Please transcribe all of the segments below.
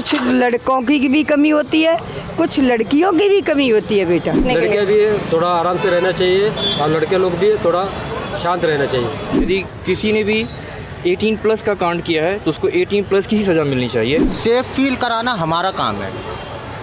कुछ लड़कों की भी कमी होती है, कुछ लड़कियों की भी कमी होती है बेटा। लड़के भी थोड़ा आराम से रहना चाहिए और लड़के लोग भी थोड़ा शांत रहना चाहिए। यदि किसी ने भी 18 प्लस का कांड किया है तो उसको 18 प्लस की ही सज़ा मिलनी चाहिए। सेफ फील कराना हमारा काम है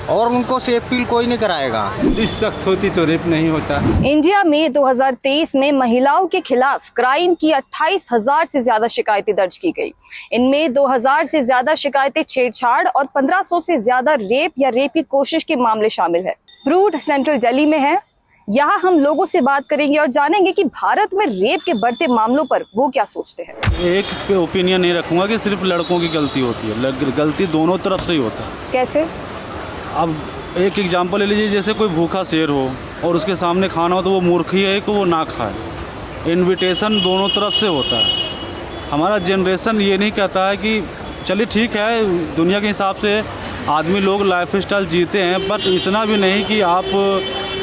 और उनको सेफ फील कोई नहीं कराएगा। पुलिस सख्त होती तो रेप नहीं होता। इंडिया में 2023 में महिलाओं के खिलाफ क्राइम की 28,000 से ज्यादा शिकायतें दर्ज की गई। इनमें 2,000 से ज्यादा शिकायतें छेड़छाड़ और 1,500 से ज्यादा रेप या रेप की कोशिश के मामले शामिल है। रूट सेंट्रल दिल्ली में है। यहाँ हम लोगों से बात करेंगे और जानेंगे कि भारत में रेप के बढ़ते मामलों पर वो क्या सोचते हैं। एक पे ओपिनियन नहीं रखूंगा कि सिर्फ लड़कों की गलती होती है, गलती दोनों तरफ से ही होता है। कैसे? अब एक एग्जांपल ले लीजिए, जैसे कोई भूखा शेर हो और उसके सामने खाना हो तो वो मूर्ख ही है कि वो ना खाए। इनविटेशन दोनों तरफ से होता है। हमारा जनरेशन ये नहीं कहता है कि चलिए ठीक है, दुनिया के हिसाब से आदमी लोग लाइफ स्टाइल जीते हैं, बट इतना भी नहीं कि आप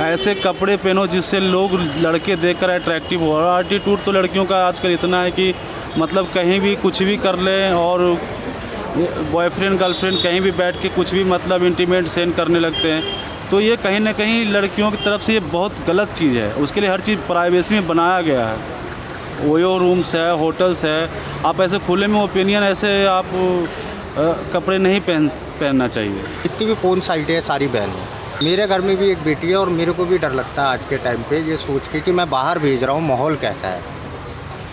ऐसे कपड़े पहनो जिससे लोग लड़के देखकर अट्रैक्टिव हो। और एटीट्यूड तो लड़कियों का आजकल इतना है कि मतलब कहीं भी कुछ भी कर लें और बॉयफ्रेंड गर्लफ्रेंड कहीं भी बैठ के कुछ भी मतलब इंटीमेट सेंड करने लगते हैं। तो ये कहीं ना कहीं लड़कियों की तरफ से ये बहुत गलत चीज़ है। उसके लिए हर चीज़ प्राइवेसी में बनाया गया है। ओयो रूम्स है, होटल्स है। आप ऐसे खुले में ओपिनियन ऐसे आप कपड़े नहीं पहनना चाहिए। जितनी भी पोर्न साइटें हैं सारी बैन है। मेरे घर में भी एक बेटी है और मेरे को भी डर लगता है आज के टाइम पे ये सोच के कि मैं बाहर भेज रहा हूँ, माहौल कैसा है।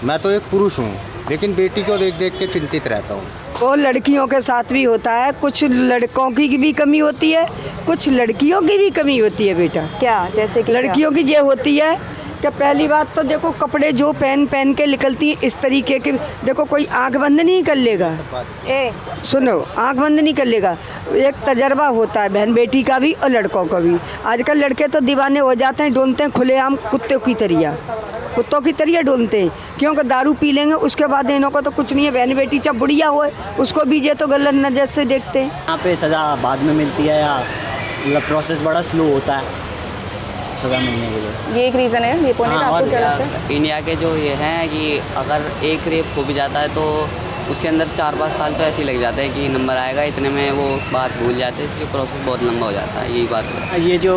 मैं तो एक पुरुष हूँ लेकिन बेटी को देख देख के चिंतित रहता हूँ। और लड़कियों के साथ भी होता है, कुछ लड़कों की भी कमी होती है, कुछ लड़कियों की भी कमी होती है बेटा। क्या? जैसे कि लड़कियों की ये होती है कि पहली बात तो देखो कपड़े जो पहन के निकलती हैं इस तरीके के। देखो कोई आंख बंद नहीं कर लेगा, सुनो, आंख बंद नहीं कर लेगा। एक तजर्बा होता है बहन बेटी का भी और लड़कों का भी। आजकल लड़के तो दीवाने हो जाते हैं, डोलते हैं खुलेआम कुत्तों की तरह डोलते हैं, क्योंकि दारू पी लेंगे उसके बाद इन्हों को तो कुछ नहीं है। बहन बेटी चाहे बुढ़िया हो उसको भी ये तो गलत नज़र से देखते हैं। यहाँ पे सज़ा बाद में मिलती है या मतलब प्रोसेस बड़ा स्लो होता है सज़ा मिलने के लिए? ये एक रीज़न है। ये पॉइंट आपको क्या लगता है? इंडिया के जो ये हैं कि अगर एक रेप हो भी जाता है तो उसके अंदर 4-5 साल तो ऐसे ही लग जाते हैं कि नंबर आएगा, इतने में वो बात भूल जाते हैं। इसलिए प्रोसेस बहुत लंबा हो जाता है। यही बात है। ये जो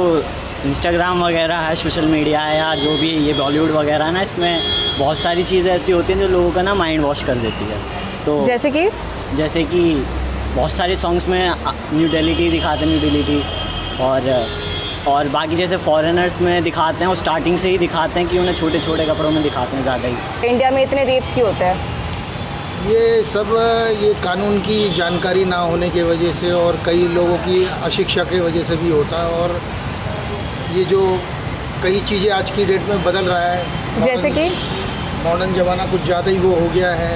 इंस्टाग्राम वगैरह है, सोशल मीडिया है या जो भी ये बॉलीवुड वगैरह है ना, इसमें बहुत सारी चीज़ें ऐसी होती हैं जो लोगों का ना माइंड वॉश कर देती है। तो जैसे कि बहुत सारे सॉन्ग्स में न्यूडिलिटी दिखाते हैं, न्यूडिलिटी और बाकी जैसे फॉरेनर्स में दिखाते हैं और स्टार्टिंग से ही दिखाते हैं कि उन्हें छोटे छोटे कपड़ों में दिखाते हैं ज़्यादा ही। इंडिया में इतने रेप्स क्यों होते हैं? ये कानून की जानकारी ना होने की वजह से और कई लोगों की अशिक्षा की वजह से भी होता है। और ये जो कई चीज़ें आज की डेट में बदल रहा है, जैसे कि मॉडर्न ज़माना कुछ ज़्यादा ही वो हो गया है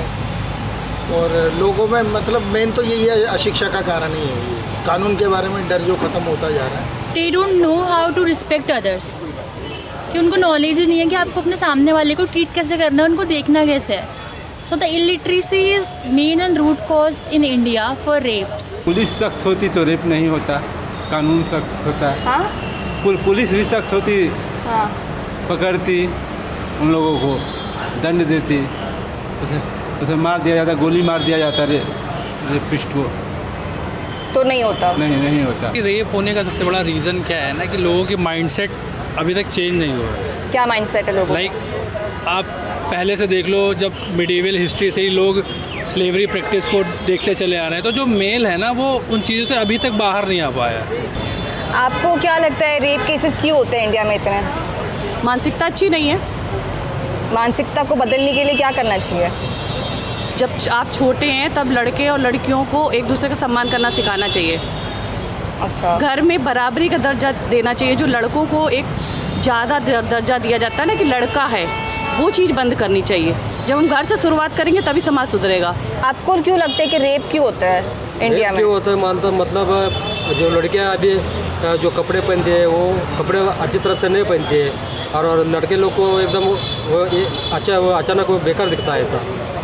और लोगों में मतलब मेन तो यही है, अशिक्षा का कारण ही है। ये कानून के बारे में डर जो ख़त्म होता जा रहा है। They don't know how to respect others, कि उनको नॉलेज ही नहीं है कि आपको अपने सामने वाले को ट्रीट कैसे करना है, उनको देखना कैसे है। So the illiteracy is main and root cause in India for rapes. Police सख्त होती तो रेप नहीं होता, कानून सख्त होता है। हाँ? पुलिस भी सख्त होती, हाँ। पकड़ती उन लोगों को, दंड देती, उसे मार दिया जाता, गोली मार दिया जाता रेपिस्ट को, तो नहीं होता। नहीं होता। रेप होने का सबसे बड़ा रीज़न क्या है ना कि लोगों के माइंडसेट अभी तक चेंज नहीं हुआ है। क्या माइंडसेट है लोगों? आप पहले से देख लो, जब मिडीवल हिस्ट्री से ही लोग स्लेवरी प्रैक्टिस को देखते चले आ रहे हैं, तो जो मेल है ना वो उन चीज़ों से अभी तक बाहर नहीं आ पाया। आपको क्या लगता है रेप केसेस क्यों होते हैं इंडिया में इतने? मानसिकता अच्छी नहीं है। मानसिकता को बदलने के लिए क्या करना चाहिए? जब आप छोटे हैं तब लड़के और लड़कियों को एक दूसरे का सम्मान करना सिखाना चाहिए। अच्छा। घर में बराबरी का दर्जा देना चाहिए। जो लड़कों को एक ज़्यादा दर्जा दिया जाता है ना कि लड़का है, वो चीज़ बंद करनी चाहिए। जब हम घर से शुरुआत करेंगे तभी समाज सुधरेगा। आपको क्यों लगता है कि रेप क्यों होता है इंडिया में? क्यों होता है मतलब जो लड़कियाँ अभी जो कपड़े पहनते हैं वो कपड़े अच्छी तरफ से नहीं पहनते हैं और लड़के लोग को एकदम वो अचानक वो बेकार दिखता है। ऐसा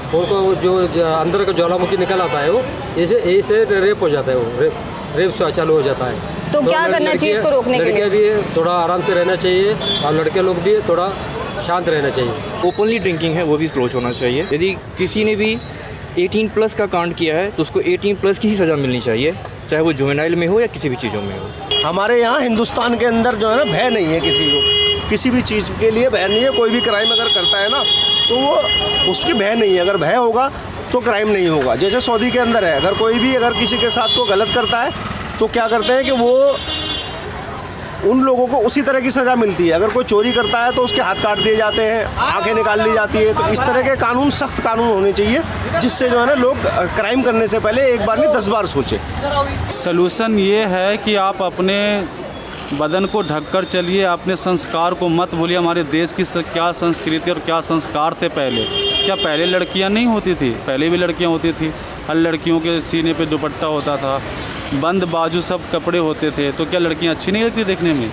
उनको जो अंदर का ज्वालामुखी निकल आता है वो ऐसे रेप हो जाता है, वो रेप से चालू हो जाता है। तो क्या करना चाहिए इसको रोकने के लिए? लड़के भी थोड़ा आराम से रहना चाहिए और लड़के लोग भी थोड़ा शांत रहना चाहिए। ओपनली ड्रिंकिंग है वो भी क्लोज होना चाहिए। यदि किसी ने भी 18 प्लस का कांड किया है तो उसको 18 प्लस की ही सज़ा मिलनी चाहिए। चाहे वो जुवेनाइल में हो या किसी भी चीज़ों में हो। हमारे यहाँ हिंदुस्तान के अंदर जो है ना भय नहीं है किसी को, किसी भी चीज़ के लिए भय नहीं है। कोई भी क्राइम अगर करता है ना तो वो उसकी भय नहीं है, अगर भय होगा तो क्राइम नहीं होगा। जैसे सऊदी के अंदर है, अगर कोई भी अगर किसी के साथ को गलत करता है तो क्या करते हैं कि वो उन लोगों को उसी तरह की सज़ा मिलती है। अगर कोई चोरी करता है तो उसके हाथ काट दिए जाते हैं, आंखें निकाल ली जाती है। तो इस तरह के कानून, सख्त कानून होने चाहिए जिससे जो है ना लोग क्राइम करने से पहले एक बार नहीं 10 बार सोचें। सलूशन ये है कि आप अपने बदन को ढककर चलिए, अपने संस्कार को मत भूलिए। हमारे देश की क्या संस्कृति और क्या संस्कार थे पहले। क्या पहले लड़कियां नहीं होती थी? पहले भी लड़कियां होती थी। हर लड़कियों के सीने पे दुपट्टा होता था, बंद बाजू सब कपड़े होते थे। तो क्या लड़कियां अच्छी नहीं लगती देखने में?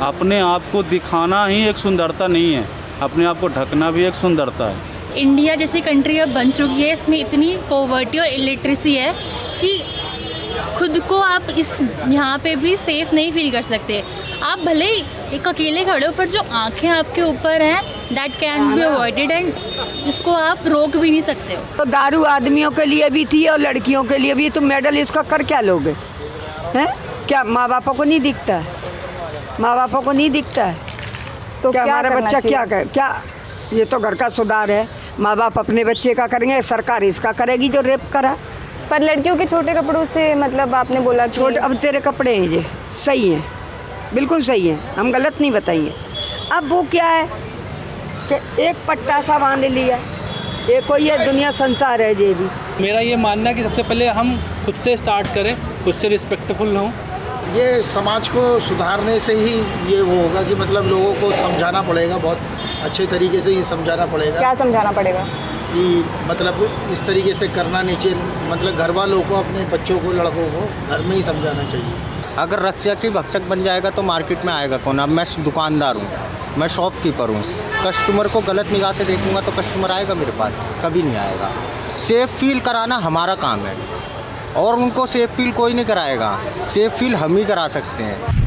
अपने आप को दिखाना ही एक सुंदरता नहीं है, अपने आप को ढकना भी एक सुंदरता है। इंडिया जैसी कंट्री अब बन चुकी है, इसमें इतनी पॉवर्टी और इलिटरेसी है कि खुद को आप इस यहाँ पे भी सेफ नहीं फील कर सकते। आप भले ही एक अकेले खड़े हो, पर जो आंखें आपके ऊपर हैं that can be avoided and इसको आप रोक भी नहीं सकते हो। तो दारू आदमियों के लिए भी थी और लड़कियों के लिए भी। तुम मेडल इसका कर क्या लोगे हैं? क्या माँ बापों को नहीं दिखता है? माँ बापों को नहीं दिखता है तो क्या हमारा बच्चा क्या करे? क्या ये तो घर का सुधार है। माँ बाप अपने बच्चे का करेंगे, सरकार इसका करेगी जो रेप करा। पर लड़कियों के छोटे कपड़ों से मतलब आपने बोला छोटे, अब तेरे कपड़े हैं ये सही हैं, बिल्कुल सही है, हम गलत नहीं बताइए। अब वो क्या है कि एक पट्टा सा बांध लिया, ये कोई है दुनिया संसार है ये भी। मेरा ये मानना है कि सबसे पहले हम खुद से स्टार्ट करें, खुद से रिस्पेक्टफुल हों। ये समाज को सुधारने से ही ये वो होगा कि मतलब लोगों को समझाना पड़ेगा, बहुत अच्छे तरीके से ही समझाना पड़ेगा। क्या समझाना पड़ेगा? कि मतलब इस तरीके से करना नहीं चाहिए, मतलब घर वालों को, अपने बच्चों को, लड़कों को घर में ही समझाना चाहिए। अगर रक्षक ही भक्षक बन जाएगा तो मार्केट में आएगा कौन? अब मैं दुकानदार हूँ, मैं शॉपकीपर हूँ, कस्टमर को गलत निगाह से देखूँगा तो कस्टमर आएगा मेरे पास? कभी नहीं आएगा। सेफ फील कराना हमारा काम है और उनको सेफ फील कोई नहीं कराएगा, सेफ फील हम ही करा सकते हैं।